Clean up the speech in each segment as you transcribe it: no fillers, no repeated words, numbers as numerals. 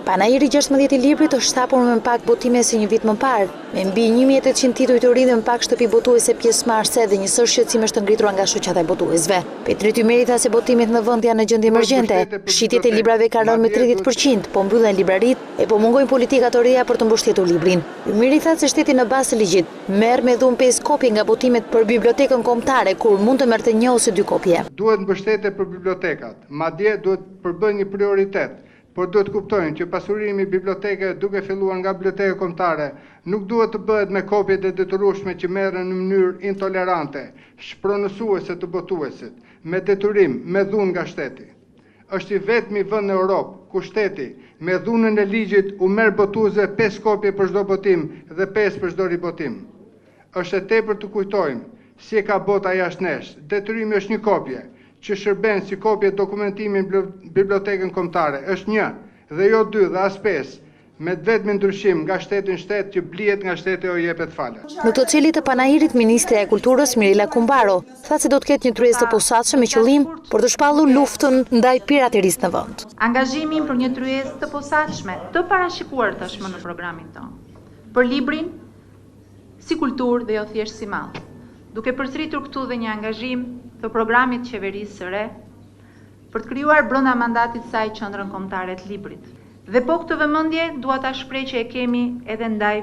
Panairi 16 i librit është hapur me pak botime se një vit më parë, me mbi 1800 tituj të ri dhe me pak shtëpi botuese pjesëmarrëse dhe një sër shqetësimesh të ngritura nga shoqata e botuesve. Petri Tymeri tha se botimet në vend janë në gjendje emergjente, shitjet e librave kanë rënë me 30%, po mbyllen librarit e po mungojnë politika të reja për të mbështetur librin. Tymeri tha se shteti në bazë të ligjit merr me dhunë 5 kopje nga botimet për bibliotekën kombëtare, kur mund të merrte 1 ose 2 kopje. Duhet mbështetje për bibliotekat, madje duhet përbërë një prioritet. Por duhet kuptojnë që pasurimi i bibliotekave duke filluar nga biblioteka kombëtare nuk duhet të bëhet me kopjet e detyrueshme që merren në mënyrë intolerante, shpronësuese të botuesit, me detyrim, me dhunë nga shteti. Është i vetmi vend në Europë ku shteti me dhunën e ligjit u merr botuesve 5 kopje për çdo botim dhe 5 për çdo ribotim. Është e tepër të kujtojmë si e ka bota jashtë nesh. Detyrimi është një kopje që shërben si kopje dokumentimin bibliotekën kombëtare, është 1 dhe jo 2 dhe as 5, me vetëm ndryshim nga shteti në shtet që blihet nga shteti o jepet fale. Në të cilit të panajirit, Ministrja e Kulturës Mirela Kumbaro tha se do të ketë një tryezë të posaçme me qëllim për të shpallur luftën ndaj piraterisë në vend. Angazhimin për një tryezë të posaçme të parashikuar tashmë në programin tonë, për librin si kulturë dhe jo thjesht si mall, duke përsëritur këtu dhe një angazhim të programit qeverisë së re për të krijuar brenda mandatit saj qendrën kombëtare të librit. Dhe po këtë vëmendje dua ta shpreh që e kemi edhe ndaj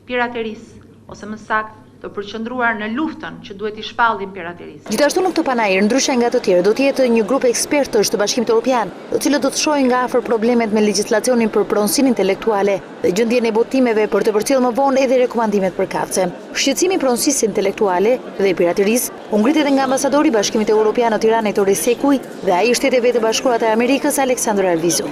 piraterisë, ose më saktë të përqendruar në luftën që duhet i shpallim piraterisë. Gjithashtu në këtë panajir, ndryshe nga të tjerë, do të jetë një grup ekspertësh të Bashkimit Evropian, të cilët do të shohin nga afër problemet me legjislacionin për pronësinë intelektuale dhe gjendjen e botimeve për të përcjellë më vonë edhe rekomandimet përkatëse. Shqetësimi i pronësisë intelektuale dhe piraterisë u ngritet nga ambasadori i Bashkimit Evropian në Tiranë Ettore Sekuj dhe ai i Shteteve të Bashkuara të Amerikës Aleksandr Arvizu.